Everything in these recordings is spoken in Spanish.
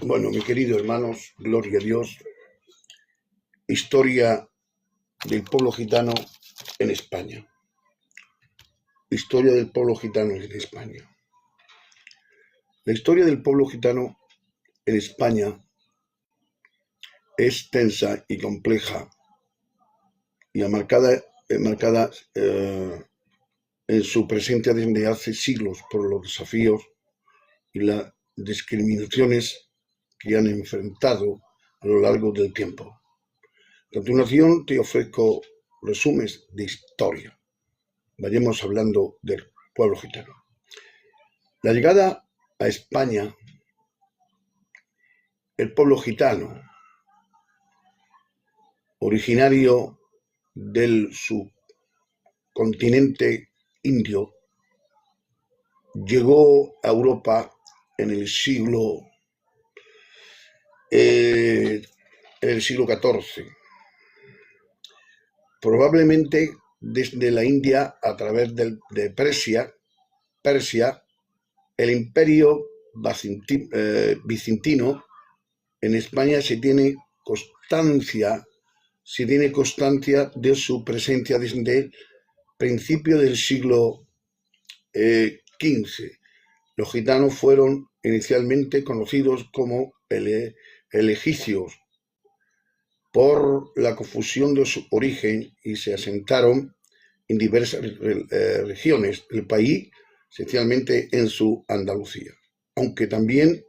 Bueno, mis queridos hermanos, gloria a Dios, historia del pueblo gitano en España. Historia del pueblo gitano en España. La historia del pueblo gitano en España es tensa y compleja y marcada en su presencia desde hace siglos por los desafíos y las discriminaciones que han enfrentado a lo largo del tiempo. A continuación te ofrezco resúmenes de historia. Vayamos hablando del pueblo gitano. La llegada a España, el pueblo gitano, originario del subcontinente indio, llegó a Europa en el siglo XIV, probablemente desde la India a través de Persia, el imperio bizantino. En España se tiene constancia de su presencia desde el principio del siglo XV. Los gitanos fueron inicialmente conocidos como egipcios por la confusión de su origen y se asentaron en diversas regiones del país, esencialmente en su Andalucía, aunque también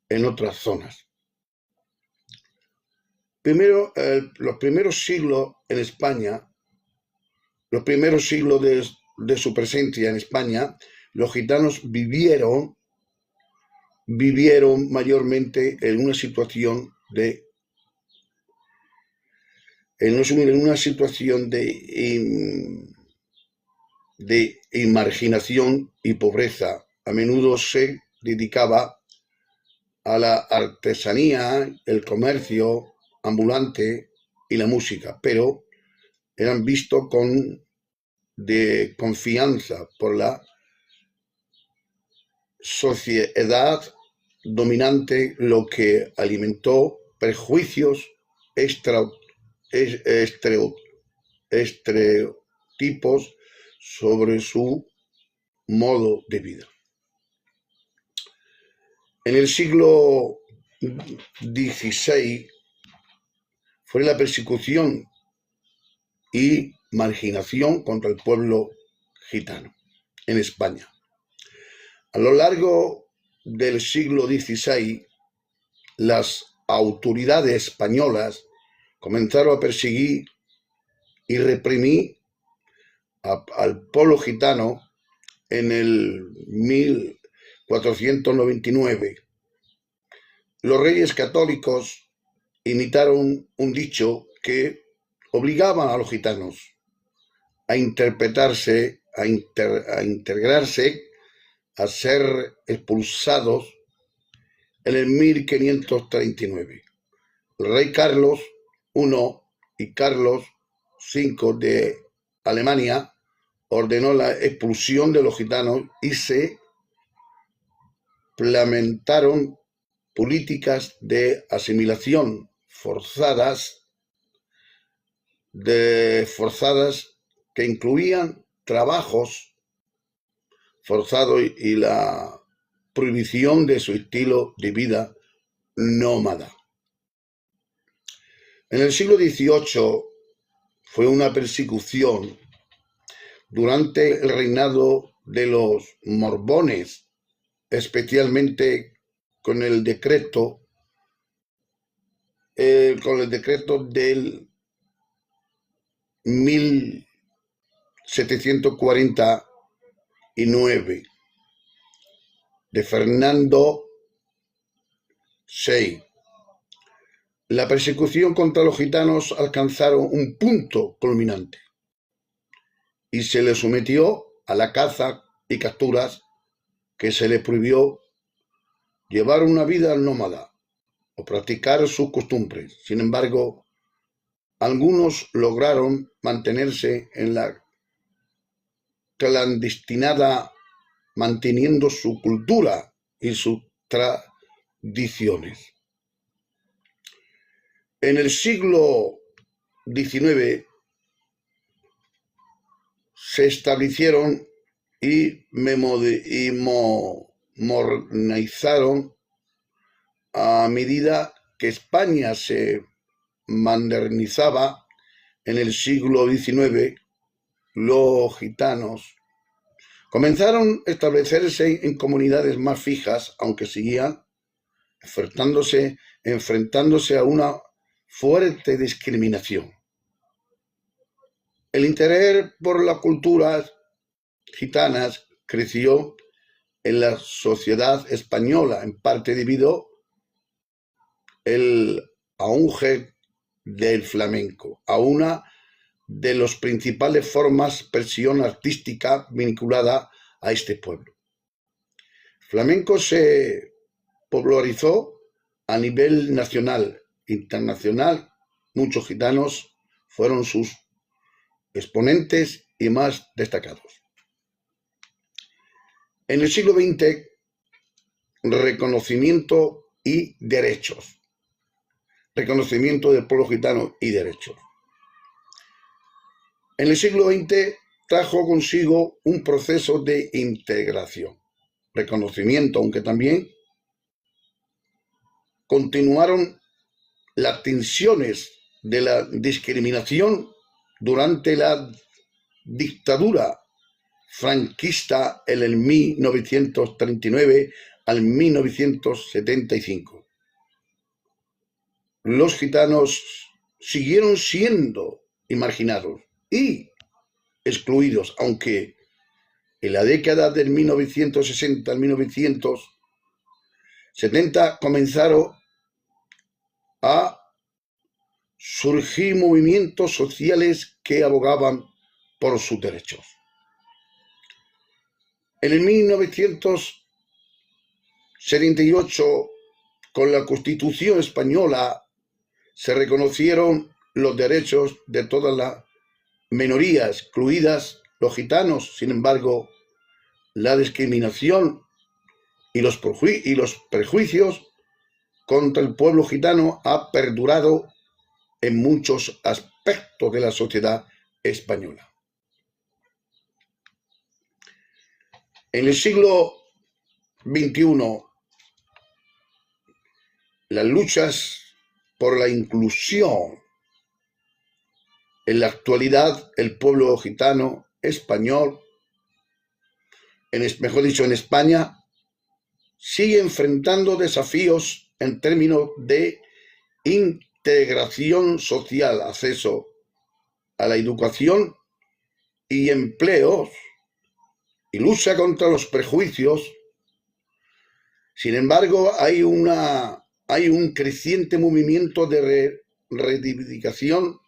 en otras zonas. Los primeros siglos en España, los primeros siglos de su presencia en España, los gitanos vivieron mayormente en una situación de marginación y pobreza. A menudo se dedicaba a la artesanía, el comercio ambulante y la música, pero eran vistos con desconfianza por la sociedad dominante, lo que alimentó prejuicios, estereotipos sobre su modo de vida. En el siglo XVI fue la persecución y marginación contra el pueblo gitano en España. A lo largo del siglo XVI, las autoridades españolas comenzaron a perseguir y reprimir al pueblo gitano en el 1499. Los reyes católicos imitaron un dicho que obligaban a los gitanos a integrarse, a ser expulsados en el 1539. El rey Carlos I y Carlos V de Alemania ordenó la expulsión de los gitanos y se implementaron políticas de asimilación forzadas que incluían trabajos forzados y la prohibición de su estilo de vida nómada. En el siglo XVIII fue una persecución durante el reinado de los Borbones, especialmente con el decreto del 1749 de Fernando VI. La persecución contra los gitanos alcanzaron un punto culminante y se les sometió a la caza y capturas, que se les prohibió llevar una vida nómada o practicar sus costumbres. Sin embargo, algunos lograron mantenerse en la clandestinidad, manteniendo su cultura y sus tradiciones. En el siglo XIX se establecieron y modernizaron a medida que España se modernizaba. En el siglo XIX, los gitanos comenzaron a establecerse en comunidades más fijas, aunque seguían enfrentándose a una fuerte discriminación. El interés por las culturas gitanas creció en la sociedad española, en parte debido al auge del flamenco, a una de las principales formas de expresión artística vinculada a este pueblo. El flamenco se popularizó a nivel nacional, internacional. Muchos gitanos fueron sus exponentes y más destacados. En el siglo XX, reconocimiento y derechos. Reconocimiento del pueblo gitano y derechos. En el siglo XX trajo consigo un proceso de integración, reconocimiento, aunque también continuaron las tensiones de la discriminación durante la dictadura franquista en el 1939 al 1975. Los gitanos siguieron siendo marginados y excluidos, aunque en la década del 1960 al 1970 comenzaron a surgir movimientos sociales que abogaban por sus derechos. En el 1978, con la Constitución española, se reconocieron los derechos de todas las minorías, incluidas los gitanos. Sin embargo, la discriminación y los prejuicios contra el pueblo gitano ha perdurado en muchos aspectos de la sociedad española. En el siglo XXI, las luchas por la inclusión. En la actualidad, el pueblo gitano español, mejor dicho, en España, sigue enfrentando desafíos en términos de integración social, acceso a la educación y empleos, y lucha contra los prejuicios. Sin embargo, hay un creciente movimiento de reivindicación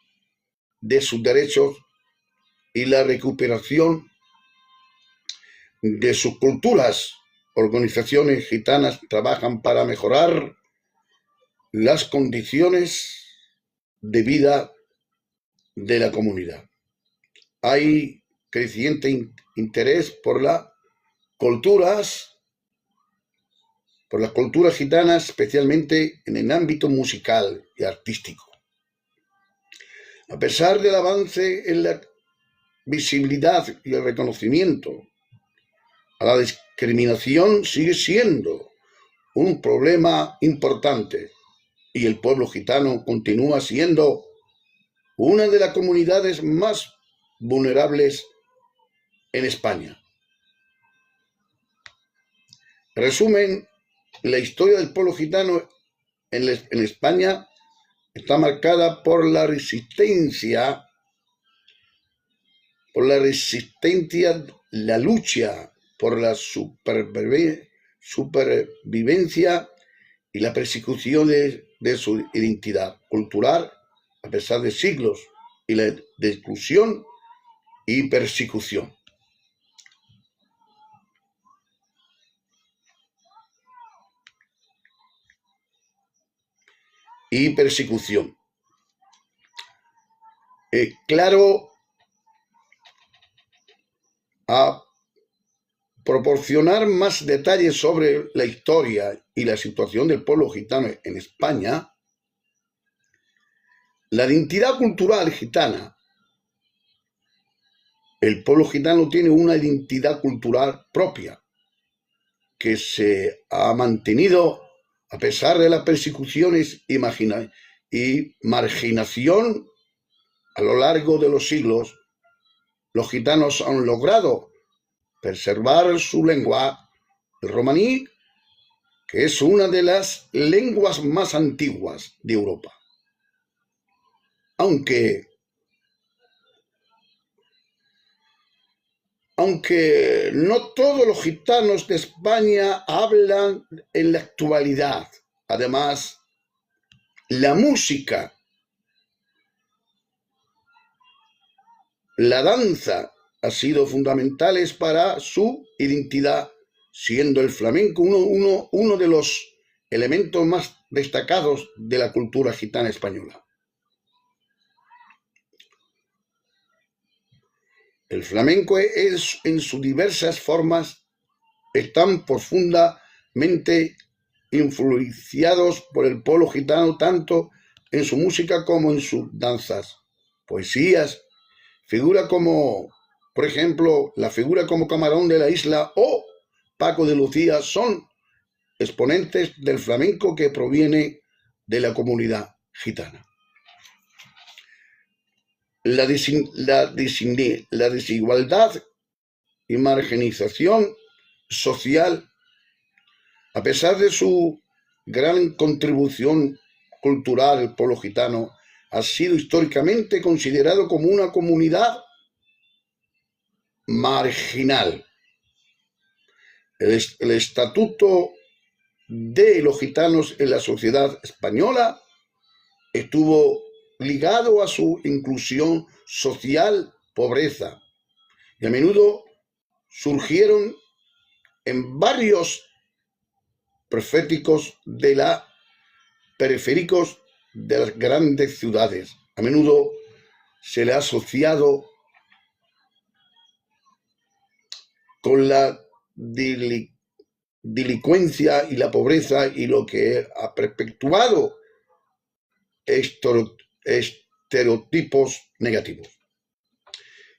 de sus derechos y la recuperación de sus culturas. Organizaciones gitanas trabajan para mejorar las condiciones de vida de la comunidad. Hay creciente interés por las culturas gitanas, especialmente en el ámbito musical y artístico. A pesar del avance en la visibilidad y el reconocimiento, la discriminación sigue siendo un problema importante y el pueblo gitano continúa siendo una de las comunidades más vulnerables en España. Resumen, la historia del pueblo gitano en España está marcada por la resistencia, la lucha por la supervivencia y la persecución de su identidad cultural, a pesar de siglos de exclusión y persecución. Claro, a proporcionar más detalles sobre la historia y la situación del pueblo gitano en España, La identidad cultural gitana. El pueblo gitano tiene una identidad cultural propia que se ha mantenido a pesar de las persecuciones y marginación a lo largo de los siglos. Los gitanos han logrado preservar su lengua, el romaní, que es una de las lenguas más antiguas de Europa. Aunque no todos los gitanos de España hablan en la actualidad. Además, la música, la danza han sido fundamentales para su identidad, siendo el flamenco uno de los elementos más destacados de la cultura gitana española. El flamenco en sus diversas formas están profundamente influenciados por el pueblo gitano, tanto en su música como en sus danzas, poesías, figuras como, por ejemplo, la figura como Camarón de la Isla o Paco de Lucía son exponentes del flamenco que proviene de la comunidad gitana. La desigualdad y marginización social, a pesar de su gran contribución cultural, el pueblo gitano ha sido históricamente considerado como una comunidad marginal. El estatuto de los gitanos en la sociedad española estuvo ligado a su inclusión social, pobreza, y a menudo surgieron en barrios periféricos de las grandes ciudades. A menudo se le ha asociado con la delincuencia y la pobreza, y lo que ha perpetuado estereotipos negativos.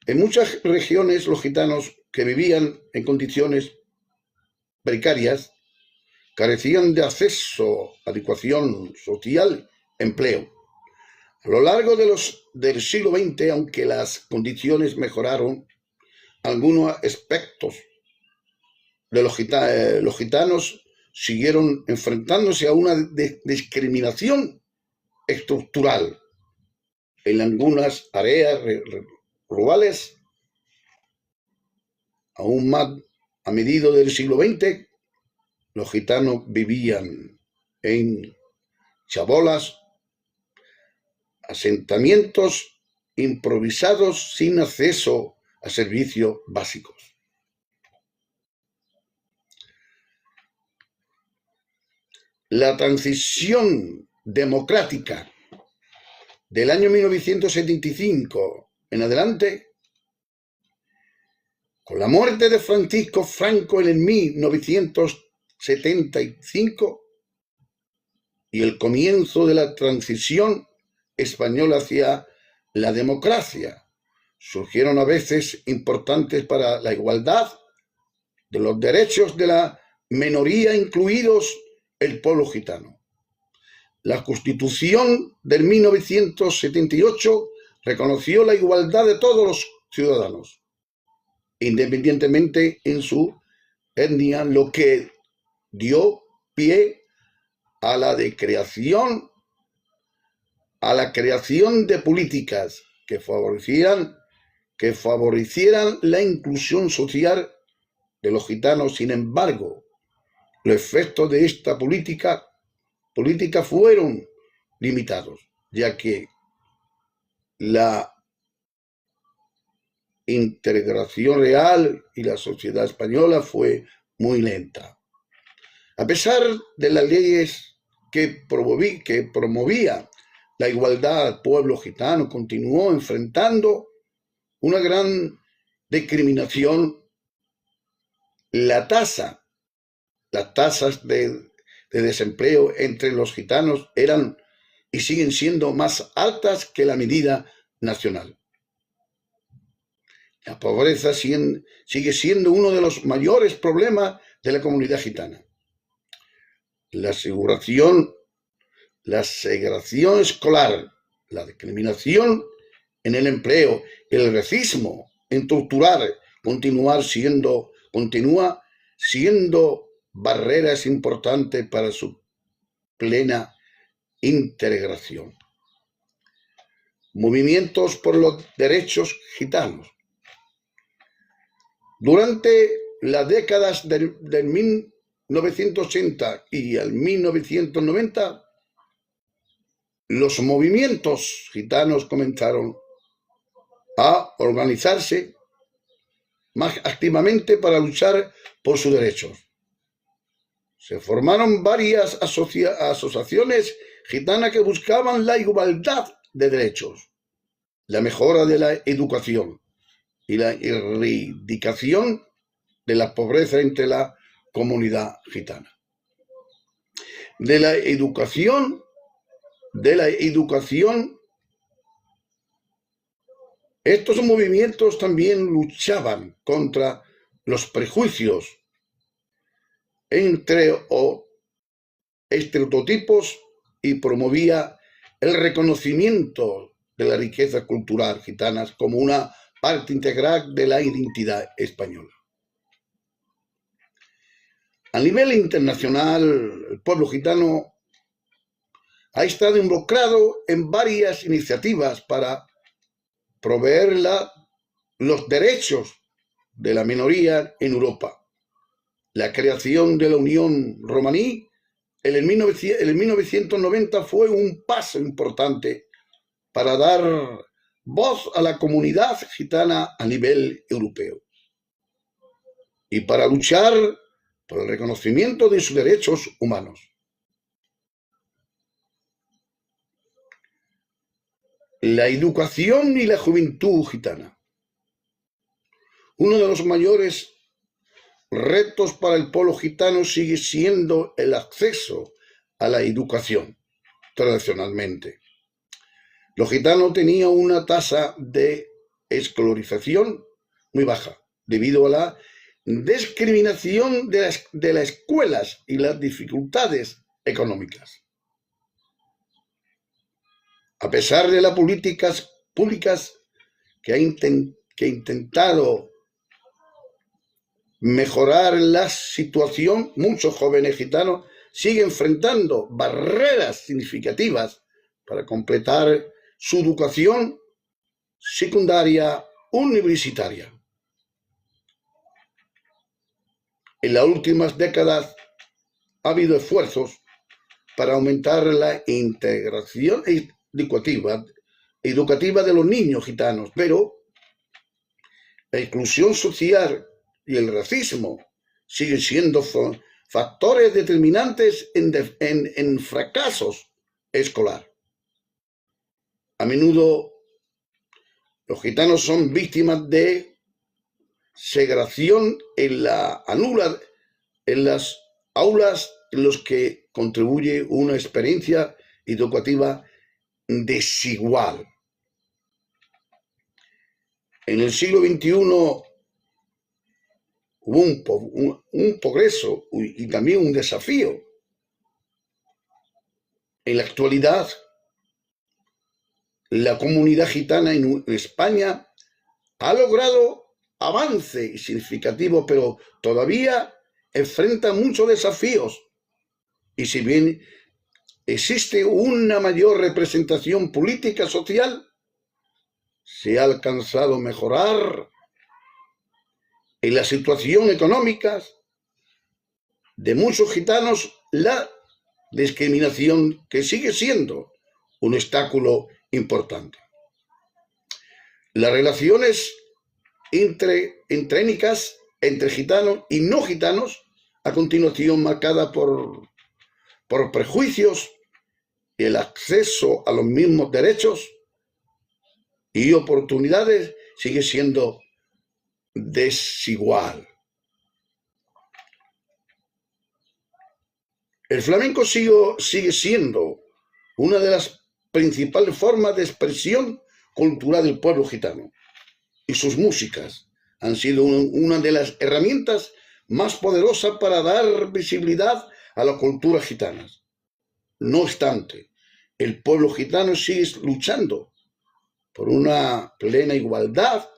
En muchas regiones, los gitanos que vivían en condiciones precarias carecían de acceso a educación social, empleo. A lo largo del siglo XX, aunque las condiciones mejoraron, algunos aspectos de los gitanos siguieron enfrentándose a una discriminación estructural en algunas áreas rurales. Aún más a medida del siglo XX, los gitanos vivían en chabolas, asentamientos improvisados sin acceso a servicios básicos. La transición democrática del año 1975 en adelante, con la muerte de Francisco Franco en el 1975 y el comienzo de la transición española hacia la democracia, surgieron avances importantes para la igualdad de los derechos de la minoría, incluidos el pueblo gitano. La Constitución del 1978 reconoció la igualdad de todos los ciudadanos, independientemente en su etnia, lo que dio pie a la creación de políticas que favorecieran la inclusión social de los gitanos. Sin embargo, los efectos de esta política fueron limitados, ya que la integración real y la sociedad española fue muy lenta. A pesar de las leyes que promovía la igualdad, el pueblo gitano continuó enfrentando una gran discriminación. Las tasas de desempleo entre los gitanos eran y siguen siendo más altas que la medida nacional. La pobreza sigue siendo uno de los mayores problemas de la comunidad gitana. La segregación escolar, la discriminación en el empleo, el racismo en torturar, continúa siendo barreras importantes para su plena integración. Movimientos por los derechos gitanos. Durante las décadas del 1980 y el 1990, los movimientos gitanos comenzaron a organizarse más activamente para luchar por sus derechos. Se formaron varias asociaciones gitanas que buscaban la igualdad de derechos, la mejora de la educación y la erradicación de la pobreza entre la comunidad gitana. De la educación, estos movimientos también luchaban contra los prejuicios entre estereotipos y promovía el reconocimiento de la riqueza cultural gitana como una parte integral de la identidad española. A nivel internacional, el pueblo gitano ha estado involucrado en varias iniciativas para proveer los derechos de la minoría en Europa. La creación de la Unión Romaní en el 1990 fue un paso importante para dar voz a la comunidad gitana a nivel europeo y para luchar por el reconocimiento de sus derechos humanos. La educación y la juventud gitana. Uno de los mayores retos para el pueblo gitano sigue siendo el acceso a la educación. Tradicionalmente, los gitanos tenían una tasa de escolarización muy baja debido a la discriminación de las escuelas y las dificultades económicas. A pesar de las políticas públicas que ha intentado mejorar la situación, muchos jóvenes gitanos siguen enfrentando barreras significativas para completar su educación secundaria universitaria. En las últimas décadas ha habido esfuerzos para aumentar la integración educativa de los niños gitanos, pero la exclusión social y el racismo siguen siendo factores determinantes en fracasos escolar. A menudo los gitanos son víctimas de segregación en las aulas en los que contribuye una experiencia educativa desigual. En el siglo XXI hubo un progreso y también un desafío. En la actualidad, la comunidad gitana en España ha logrado avance significativo, pero todavía enfrenta muchos desafíos. Y si bien existe una mayor representación política social, se ha alcanzado a mejorar en la situación económica de muchos gitanos, la discriminación que sigue siendo un obstáculo importante. Las relaciones étnicas entre gitanos y no gitanos, a continuación marcada por prejuicios y el acceso a los mismos derechos y oportunidades, sigue siendo desigual. El flamenco sigue siendo una de las principal forma de expresión cultural del pueblo gitano, y sus músicas han sido una de las herramientas más poderosas para dar visibilidad a la cultura gitana. No obstante, el pueblo gitano sigue luchando por una plena igualdad,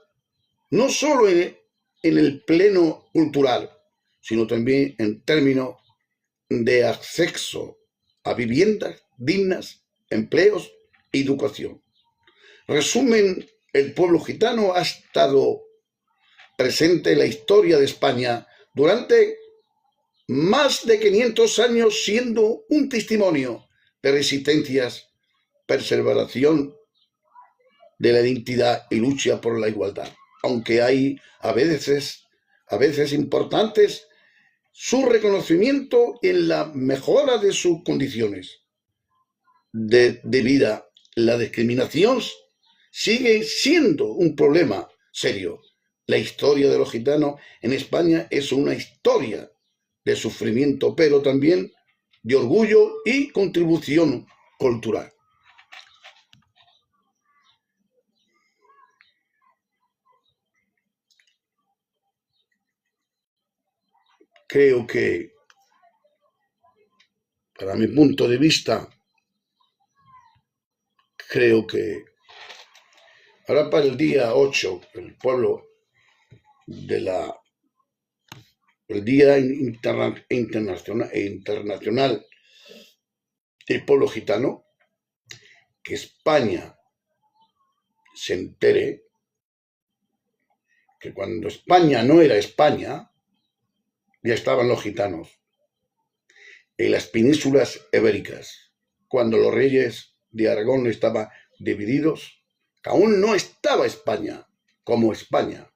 no solo en el pleno cultural, sino también en términos de acceso a viviendas dignas, empleos y educación. Resumen, el pueblo gitano ha estado presente en la historia de España durante más de 500 años, siendo un testimonio de resistencias, preservación de la identidad y lucha por la igualdad. Aunque hay a veces importantes su reconocimiento en la mejora de sus condiciones de vida. La discriminación sigue siendo un problema serio. La historia de los gitanos en España es una historia de sufrimiento, pero también de orgullo y contribución cultural. Creo que, para mi punto de vista, creo que ahora para el día 8, el pueblo el Día Internacional del Pueblo Gitano, que España se entere que cuando España no era España, ya estaban los gitanos en las penínsulas ibéricas, cuando los reyes de Aragón estaban divididos, que aún no estaba España como España,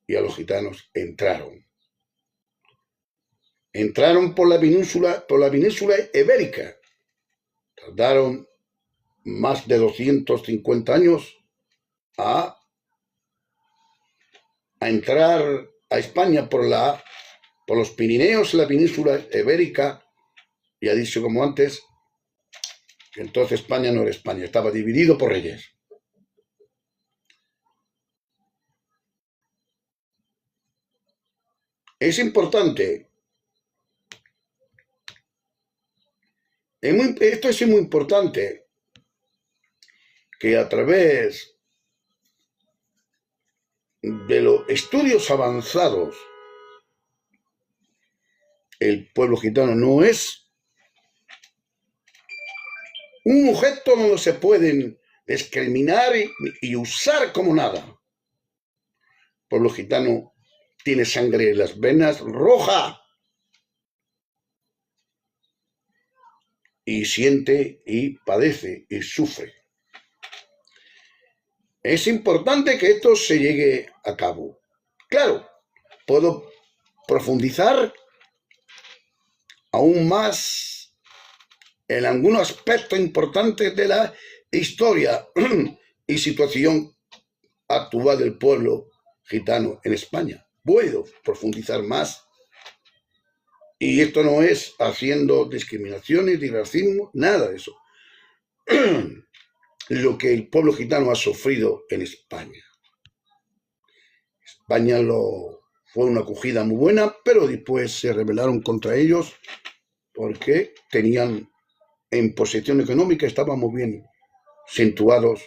y a los gitanos entraron por la península ibérica. Tardaron más de 250 años a entrar a España por los Pirineos, la península ibérica. Y ha dicho, como antes, que entonces España no era España, estaba dividido por reyes. Es importante. Esto es muy importante, que a través de los estudios avanzados, el pueblo gitano no es un objeto donde se pueden discriminar y usar como nada. El pueblo gitano tiene sangre en las venas roja y siente y padece y sufre. Es importante que esto se llegue a cabo. Claro, puedo profundizar aún más en algunos aspectos importantes de la historia y situación actual del pueblo gitano en España. Puedo profundizar más. Y esto no es haciendo discriminaciones ni racismo, nada de eso. Lo que el pueblo gitano ha sufrido en España. España fue una acogida muy buena, pero después se rebelaron contra ellos porque tenían en posición económica, estaban muy bien situados,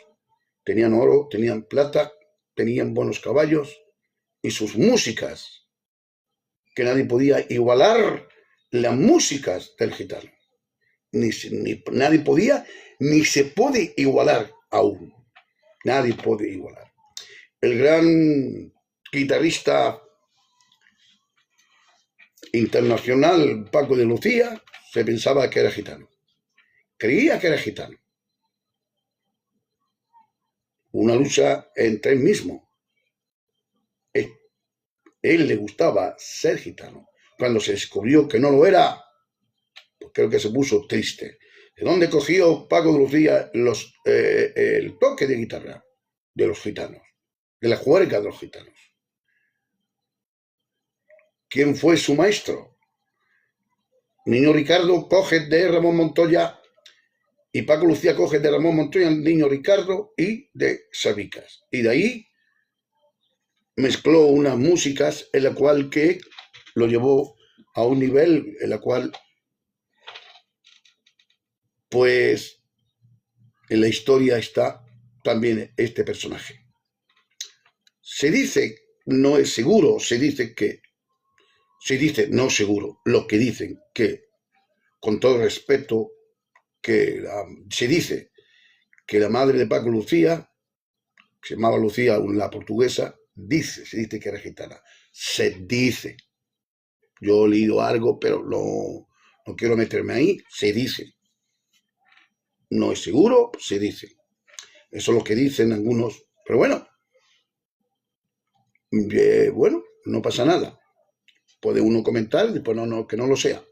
tenían oro, tenían plata, tenían buenos caballos y sus músicas, que nadie podía igualar las músicas del gitano. Nadie podía, ni se puede igualar aún. Nadie puede igualar. El gran guitarrista internacional Paco de Lucía se pensaba que era gitano. Creía que era gitano. Una lucha entre él mismo. Él le gustaba ser gitano. Cuando se descubrió que no lo era, pues creo que se puso triste. ¿De dónde cogió Paco de Lucía el toque de guitarra de los gitanos? De la juerga de los gitanos. ¿Quién fue su maestro? Niño Ricardo coge de Ramón Montoya Y Paco Lucía coge de Ramón Montoya, Niño Ricardo y de Sabicas. Y de ahí mezcló unas músicas en la cual que lo llevó a un nivel en la cual, pues, en la historia está también este personaje. Se dice, no es seguro, se dice, no seguro, lo que dicen que, con todo respeto, que se dice que la madre de Paco Lucía, se llamaba Lucía, la portuguesa, se dice que era gitana. Se dice. Yo he leído algo, pero no quiero meterme ahí. Se dice. No es seguro, se dice. Eso es lo que dicen algunos. Pero bueno, no pasa nada. Puede uno comentar, después que no lo sea.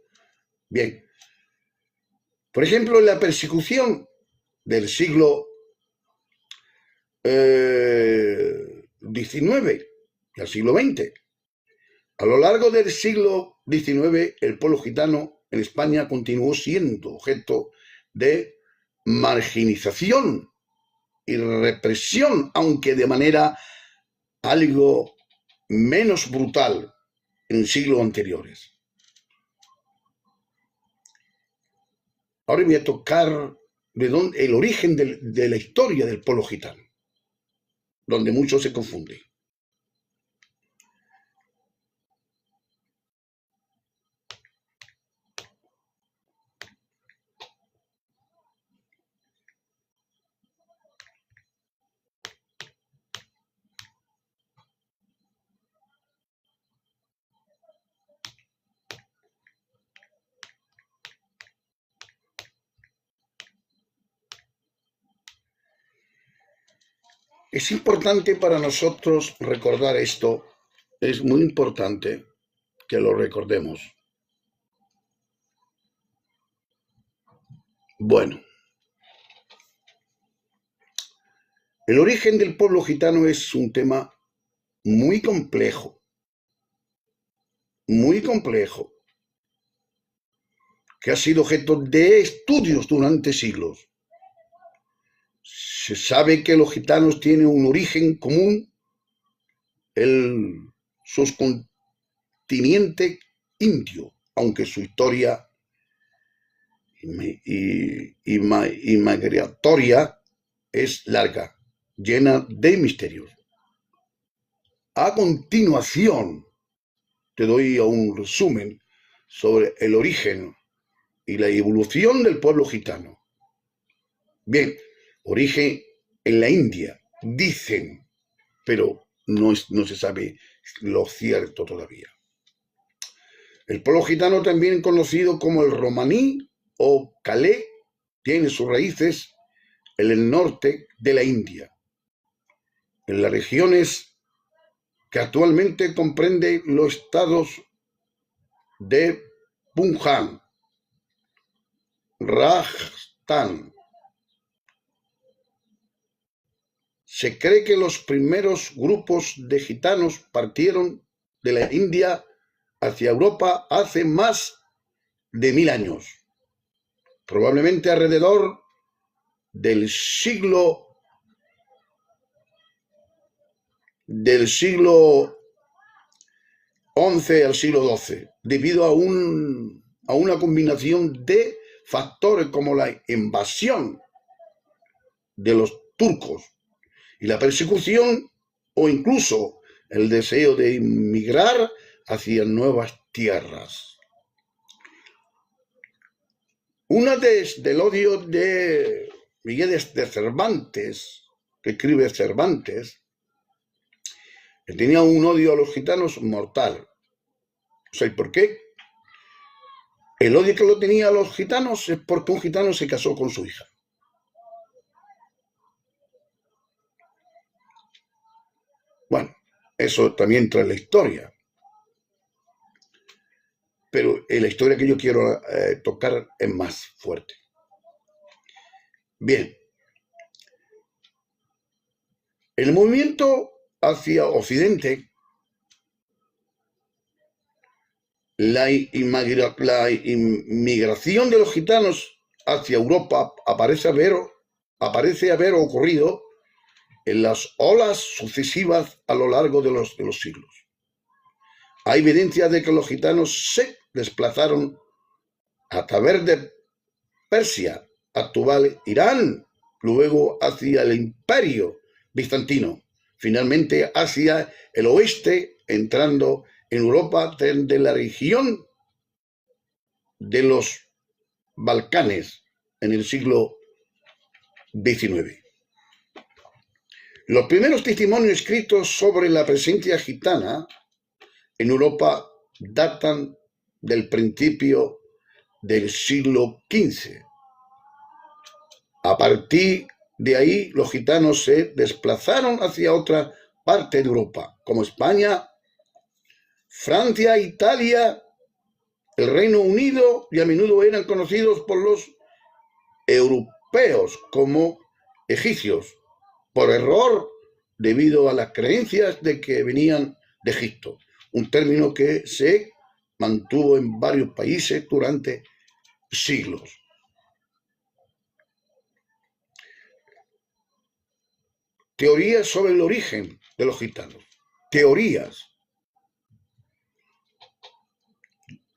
Bien. Por ejemplo, en la persecución del siglo XIX y al siglo XX. A lo largo del siglo XIX, el pueblo gitano en España continuó siendo objeto de marginización y represión, aunque de manera algo menos brutal en siglos anteriores. Ahora voy a tocar el origen de la historia del pueblo gitano, donde mucho se confunde. Es importante para nosotros recordar esto, es muy importante que lo recordemos. Bueno, el origen del pueblo gitano es un tema muy complejo, que ha sido objeto de estudios durante siglos. Se sabe que los gitanos tienen un origen común, el subcontinente indio, aunque su historia migratoria es larga, llena de misterios. A continuación, te doy un resumen sobre el origen y la evolución del pueblo gitano. Bien, origen en la India, dicen, pero no se sabe lo cierto todavía. El pueblo gitano, también conocido como el romaní o calé, tiene sus raíces en el norte de la India, en las regiones que actualmente comprende los estados de Punjab, Rajasthan. Se cree que los primeros grupos de gitanos partieron de la India hacia Europa hace más de 1000 años, probablemente alrededor del siglo XI al siglo XII, debido a una combinación de factores como la invasión de los turcos y la persecución, o incluso el deseo de inmigrar hacia nuevas tierras. Una del odio de Miguel de Cervantes, que escribe Cervantes, que tenía un odio a los gitanos mortal. ¿Sabéis por qué? El odio que lo tenía a los gitanos es porque un gitano se casó con su hija. Bueno, eso también entra en la historia. Pero en la historia que yo quiero tocar es más fuerte. Bien. El movimiento hacia Occidente, la inmigración de los gitanos hacia Europa parece haber ocurrido en las olas sucesivas a lo largo de los siglos. Hay evidencia de que los gitanos se desplazaron a través de Persia, actual Irán, luego hacia el Imperio bizantino, finalmente hacia el oeste, entrando en Europa desde la región de los Balcanes en el siglo XIX. Los primeros testimonios escritos sobre la presencia gitana en Europa datan del principio del siglo XV. A partir de ahí, los gitanos se desplazaron hacia otra parte de Europa, como España, Francia, Italia, el Reino Unido, y a menudo eran conocidos por los europeos como egipcios, por error debido a las creencias de que venían de Egipto, un término que se mantuvo en varios países durante siglos. Teorías sobre el origen de los gitanos. Teorías.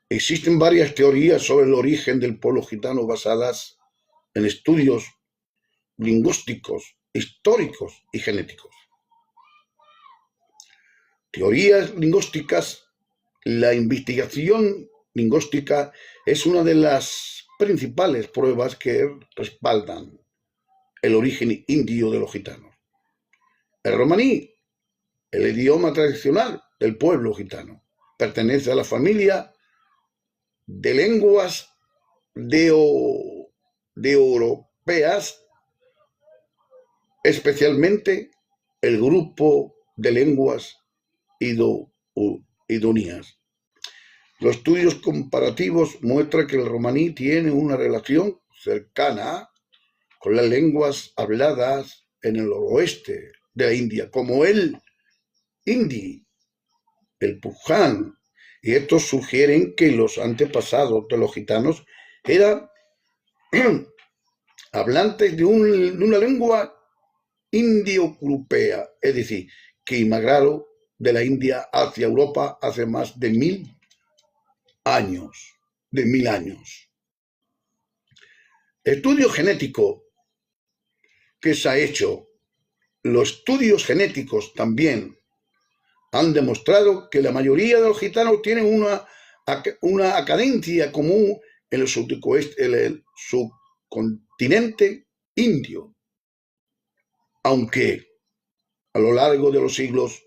Existen varias teorías sobre el origen del pueblo gitano basadas en estudios lingüísticos, históricos y genéticos. Teorías lingüísticas. La investigación lingüística es una de las principales pruebas que respaldan el origen indio de los gitanos. El romaní, el idioma tradicional del pueblo gitano, pertenece a la familia de lenguas europeas, especialmente el grupo de lenguas idonías. Los estudios comparativos muestran que el romaní tiene una relación cercana con las lenguas habladas en el oeste de la India, como el hindi, el puján, y estos sugieren que los antepasados de los gitanos eran hablantes de una lengua indio-europea, es decir, que inmigraron de la India hacia Europa hace más de 1000 años. Estudio genético que se ha hecho. Los estudios genéticos también han demostrado que la mayoría de los gitanos tienen una acadencia común en el subcontinente indio, aunque a lo largo de los siglos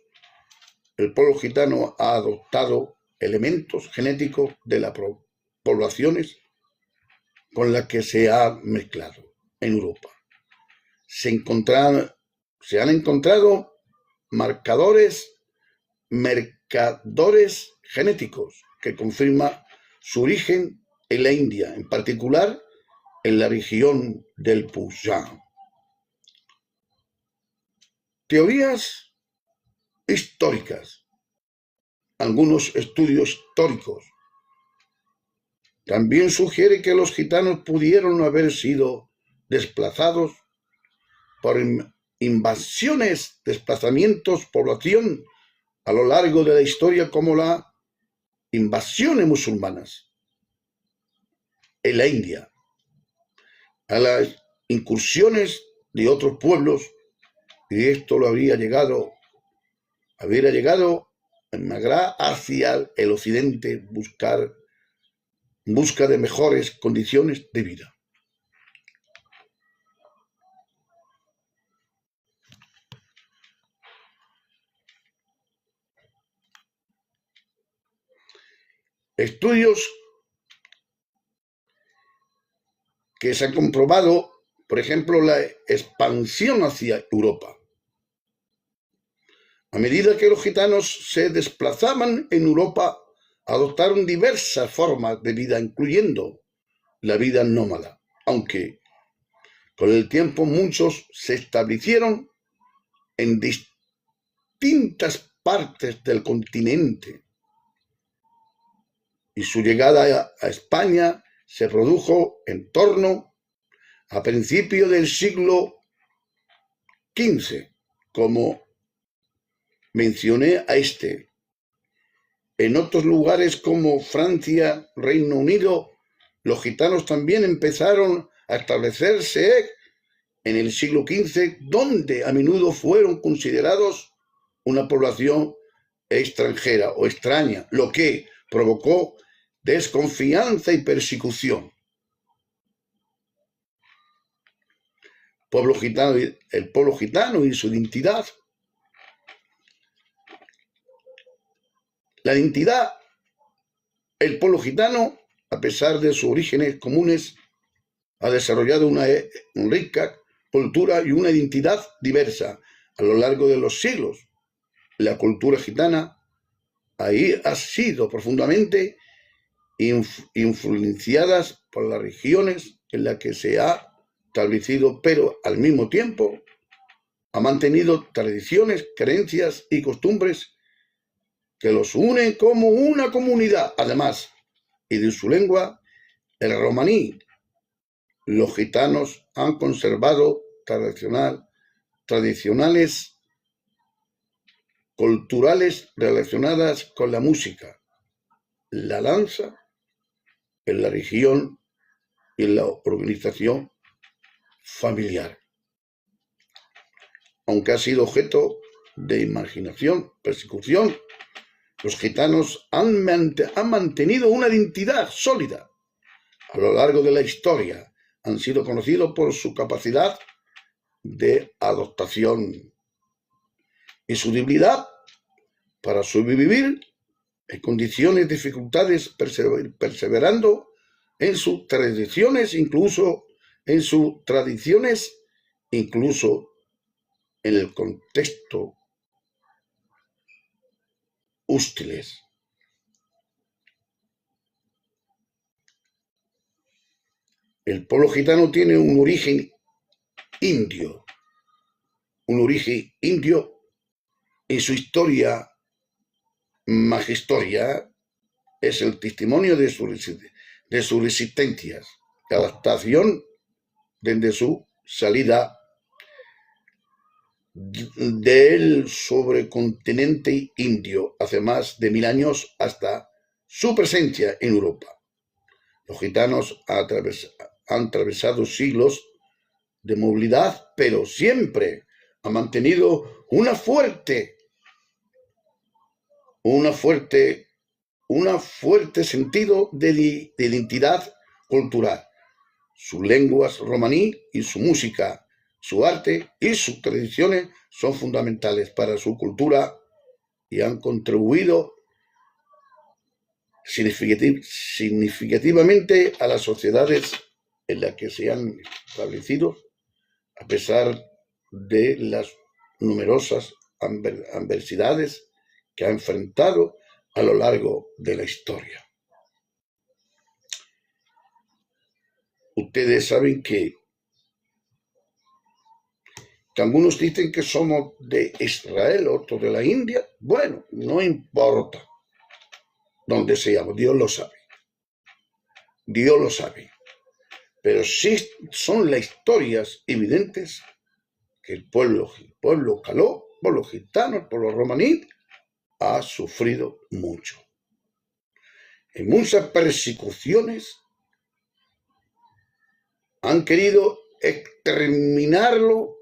el pueblo gitano ha adoptado elementos genéticos de las poblaciones con las que se ha mezclado en Europa. Se han encontrado marcadores genéticos que confirman su origen en la India, en particular en la región del Punjab. Teorías históricas. Algunos estudios históricos también sugieren que los gitanos pudieron haber sido desplazados por invasiones, desplazamientos, población a lo largo de la historia, como las invasiones musulmanas en la India, a las incursiones de otros pueblos, y esto lo habría llegado en Magrá hacia el occidente, en busca de mejores condiciones de vida. Estudios que se han comprobado, por ejemplo, la expansión hacia Europa. A medida que los gitanos se desplazaban en Europa, adoptaron diversas formas de vida, incluyendo la vida nómada, aunque con el tiempo muchos se establecieron en distintas partes del continente, y su llegada a España se produjo en torno a principios del siglo XV, como mencioné a este. En otros lugares como Francia, Reino Unido, los gitanos también empezaron a establecerse en el siglo XV, donde a menudo fueron considerados una población extranjera o extraña, lo que provocó desconfianza y persecución. El pueblo gitano y su identidad. La identidad, el pueblo gitano, a pesar de sus orígenes comunes, ha desarrollado una rica cultura y una identidad diversa a lo largo de los siglos. La cultura gitana ahí ha sido profundamente influenciadas por las regiones en las que se ha establecido, pero al mismo tiempo ha mantenido tradiciones, creencias y costumbres que los unen como una comunidad. Además, y de su lengua, el romaní, los gitanos han conservado tradicionales culturales relacionadas con la música, la danza, en la religión y en la organización familiar. Aunque ha sido objeto de imaginación, persecución, los gitanos han mantenido una identidad sólida a lo largo de la historia. Han sido conocidos por su capacidad de adaptación y su debilidad para sobrevivir en condiciones de dificultades, perseverando en sus tradiciones, incluso en el contexto hostiles. El pueblo gitano tiene un origen indio y su historia magistoria es el testimonio de sus resistencias, de adaptación desde su salida del sobrecontinente indio hace más de 1000 años hasta su presencia en Europa. Los gitanos han atravesado siglos de movilidad, pero siempre han mantenido un fuerte sentido de identidad cultural. Sus lenguas romaní y su música, su arte y sus tradiciones son fundamentales para su cultura y han contribuido significativamente a las sociedades en las que se han establecido, a pesar de las numerosas adversidades que ha enfrentado a lo largo de la historia. Ustedes saben que algunos dicen que somos de Israel, otros de la India. Bueno, no importa donde seamos, Dios lo sabe. Dios lo sabe. Pero sí son las historias evidentes que el pueblo caló, el pueblo gitano, el pueblo romaní, ha sufrido mucho. En muchas persecuciones han querido exterminarlo,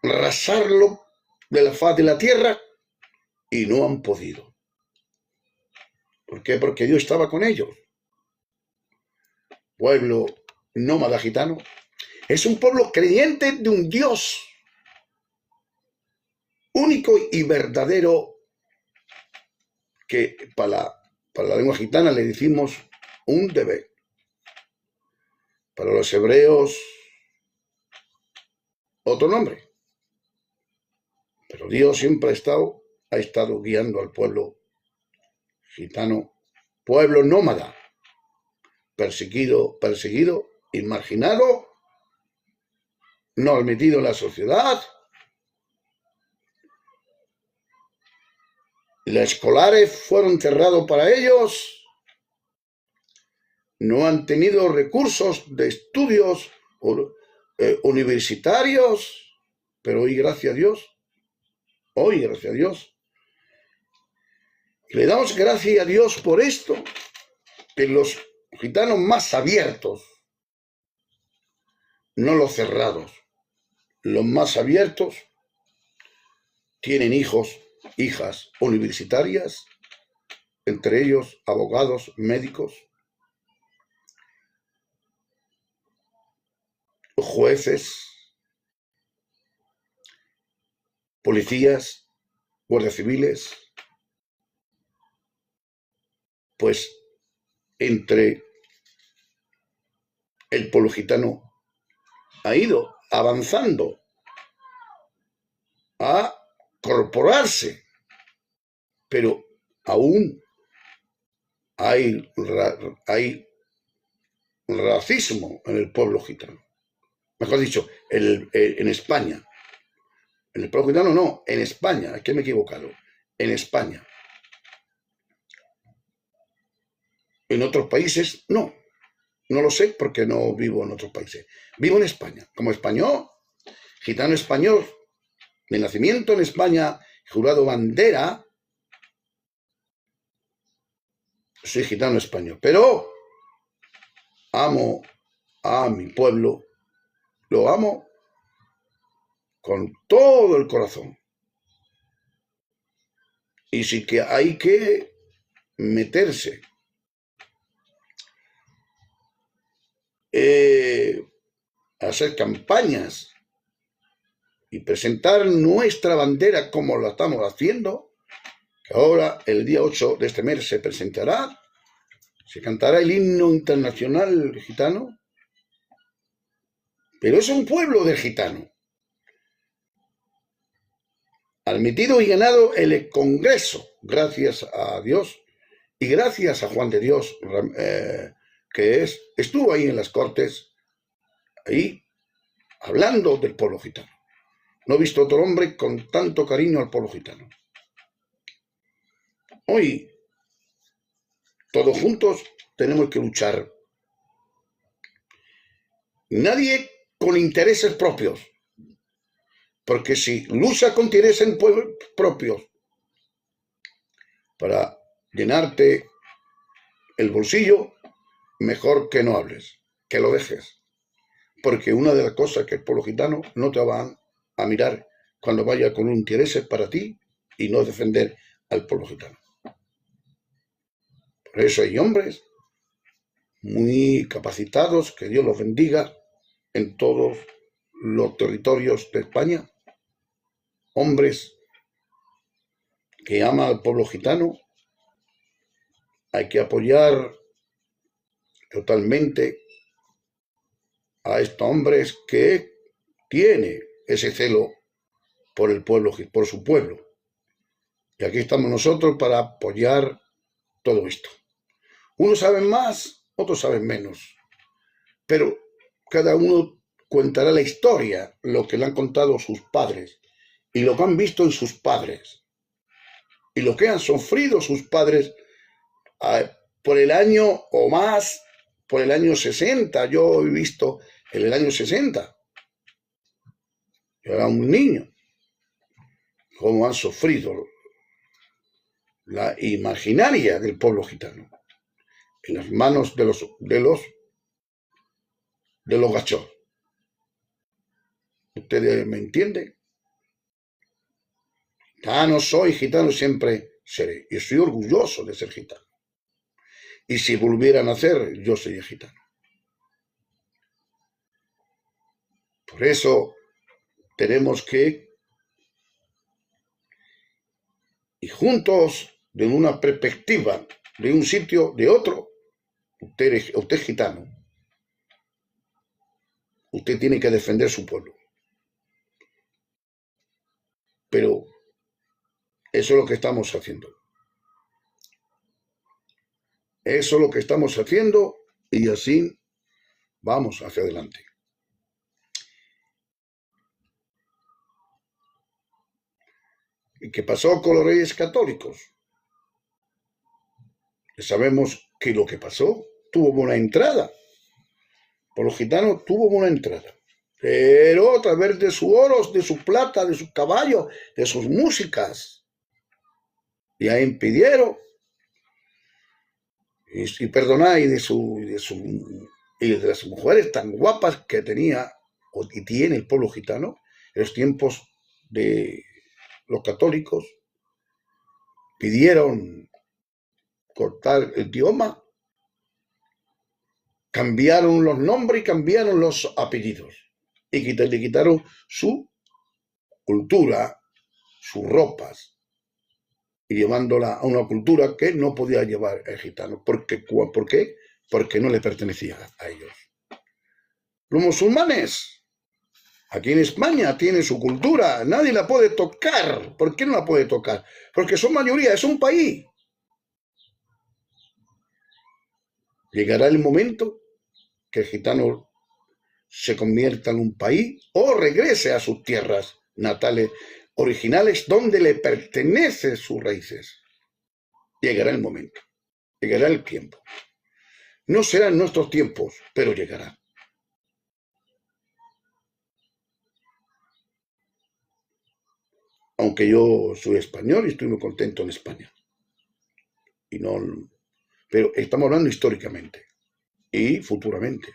rasarlo de la faz de la tierra y no han podido. ¿Por qué? Porque Dios estaba con ellos. Pueblo nómada gitano es un pueblo creyente de un Dios único y verdadero, que para la lengua gitana le decimos un deber. Para los hebreos, otro nombre. Pero Dios siempre ha estado guiando al pueblo gitano, pueblo nómada, perseguido y marginado, no admitido en la sociedad. Los escolares fueron cerrados para ellos. no han tenido recursos de estudios universitarios, pero hoy, gracias a Dios, le damos gracias a Dios por esto, que los gitanos más abiertos, no los cerrados, los más abiertos, tienen hijos, hijas universitarias, entre ellos abogados, médicos, jueces, policías, guardias civiles. Pues entre el pueblo gitano ha ido avanzando a corporarse, pero aún hay racismo en el pueblo gitano. Mejor dicho, en España. En el pueblo gitano no, en España, es que me he equivocado. En España. En otros países no. No lo sé porque no vivo en otros países. Vivo en España. Como español, gitano español, de nacimiento en España, jurado bandera, soy gitano español. Pero amo a mi pueblo, lo amo con todo el corazón. Y sí que hay que meterse a hacer campañas y presentar nuestra bandera como lo estamos haciendo, que ahora el día 8 de este mes se presentará, se cantará el himno internacional gitano, pero es un pueblo de gitano. Admitido y ganado el Congreso, gracias a Dios y gracias a Juan de Dios, que estuvo ahí en las Cortes, ahí hablando del pueblo gitano. No he visto otro hombre con tanto cariño al pueblo gitano. Hoy, todos juntos, tenemos que luchar. Nadie con intereses propios, porque si lucha con intereses propios para llenarte el bolsillo, mejor que no hables, que lo dejes. Porque una de las cosas que el pueblo gitano no te van a mirar cuando vaya con un interés para ti y no defender al pueblo gitano. Por eso hay hombres muy capacitados, que Dios los bendiga, en todos los territorios de España, hombres que aman al pueblo gitano. Hay que apoyar totalmente a estos hombres que tienen ese celo por el pueblo, por su pueblo. Y aquí estamos nosotros para apoyar todo esto. Unos saben más, otros saben menos, pero cada uno contará la historia, lo que le han contado sus padres y lo que han visto en sus padres y lo que han sufrido sus padres por el año o más, por el año 60. Yo he visto en el año 60, yo era un niño, cómo han sufrido la imaginaria del pueblo gitano en las manos de los gachos. ¿Ustedes me entienden? Gitano soy, gitano siempre seré. Y estoy orgulloso de ser gitano. Y si volviera a nacer, yo sería gitano. Por eso tenemos que ir juntos de una perspectiva, de un sitio, de otro. Usted es gitano. Usted tiene que defender su pueblo. Pero eso es lo que estamos haciendo. Eso es lo que estamos haciendo y así vamos hacia adelante. ¿Y qué pasó con los reyes católicos? Sabemos que lo que pasó tuvo buena entrada. El pueblo gitano tuvo buena entrada. Pero a través de sus oros, de su plata, de sus caballos, de sus músicas, ya impidieron, y perdonáis, y de las mujeres tan guapas que tenía y tiene el pueblo gitano en los tiempos de los católicos, pidieron cortar el idioma, cambiaron los nombres y cambiaron los apellidos, y le quitaron su cultura, sus ropas, y llevándola a una cultura que no podía llevar el gitano. ¿Por qué? Porque no le pertenecía a ellos. Los musulmanes, aquí en España, tienen su cultura, nadie la puede tocar. ¿Por qué no la puede tocar? Porque son mayoría, es un país. Llegará el momento que el gitano se convierta en un país o regrese a sus tierras natales originales donde le pertenecen sus raíces. Llegará el momento, llegará el tiempo. No serán nuestros tiempos, pero llegará. Aunque yo soy español y estoy muy contento en España. Pero estamos hablando históricamente y futuramente.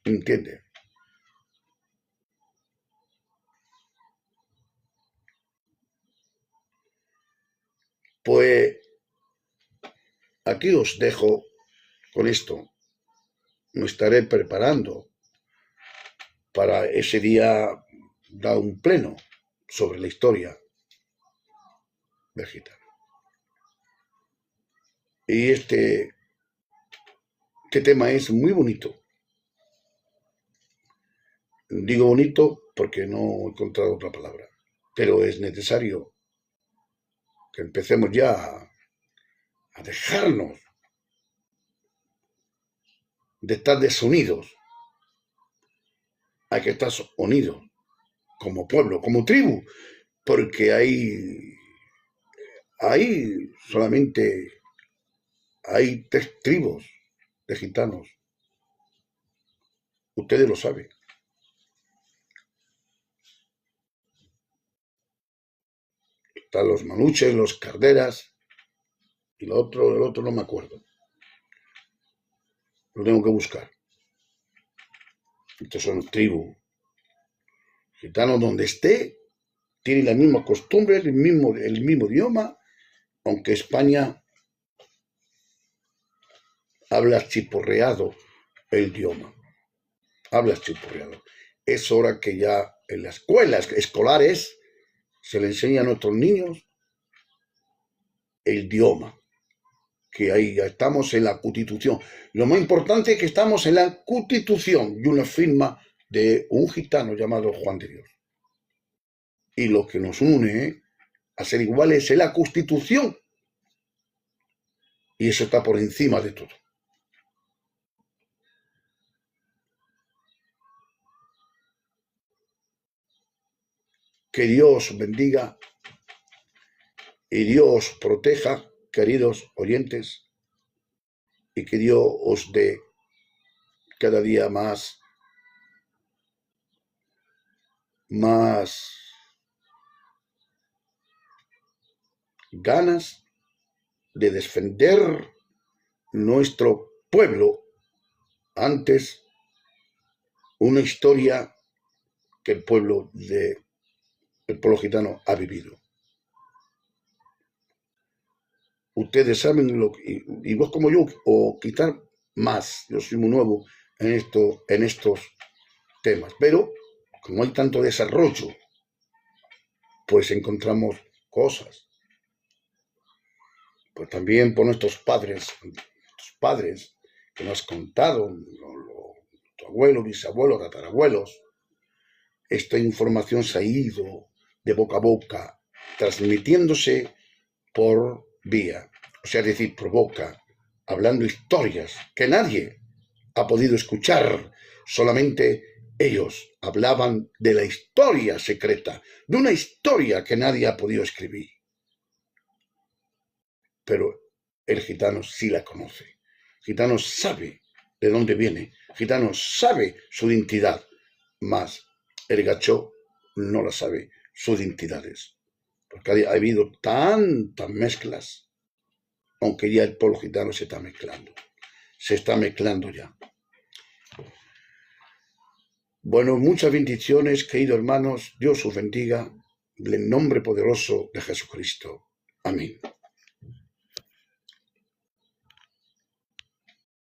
¿Entiende? Pues aquí os dejo con esto. Me estaré preparando para ese día dar un pleno sobre la historia del gitano. Y este tema es muy bonito. Digo bonito porque no he encontrado otra palabra, pero es necesario que empecemos ya a dejarnos de estar desunidos. Hay que estar unidos como pueblo, como tribu, porque solamente hay 3 tribus de gitanos. Ustedes lo saben. Están los manuches, los carderas, y el otro no me acuerdo. Lo tengo que buscar. Estos son tribus. Gitanos donde esté, tienen la misma costumbre, el mismo idioma, aunque España habla chiporreado el idioma. Habla chiporreado. Es hora que ya en las escuelas escolares se le enseña a nuestros niños el idioma. Que ahí ya estamos en la Constitución. Lo más importante es que estamos en la Constitución y una firma de un gitano llamado Juan de Dios. Y lo que nos une a ser iguales es la Constitución. Y eso está por encima de todo. Que Dios bendiga y Dios proteja, queridos oyentes, y que Dios os dé cada día más ganas de defender nuestro pueblo. Antes, una historia que el pueblo gitano ha vivido. Ustedes saben y vos como yo, o quizás más, yo soy muy nuevo en estos temas, pero como hay tanto desarrollo, pues encontramos cosas. Pues también por nuestros padres que nos han contado, tu abuelo, bisabuelo, tatarabuelos, esta información se ha ido de boca a boca, transmitiéndose por vía, o sea, es decir, por boca, hablando historias que nadie ha podido escuchar, solamente ellos hablaban de la historia secreta, de una historia que nadie ha podido escribir. Pero el gitano sí la conoce. gitano sabe de dónde viene, gitano sabe su identidad, mas el gacho no la sabe, sus identidades. Porque ha habido tantas mezclas, aunque ya el pueblo gitano se está mezclando ya. Bueno, muchas bendiciones, queridos hermanos, Dios os bendiga, en el nombre poderoso de Jesucristo. Amén.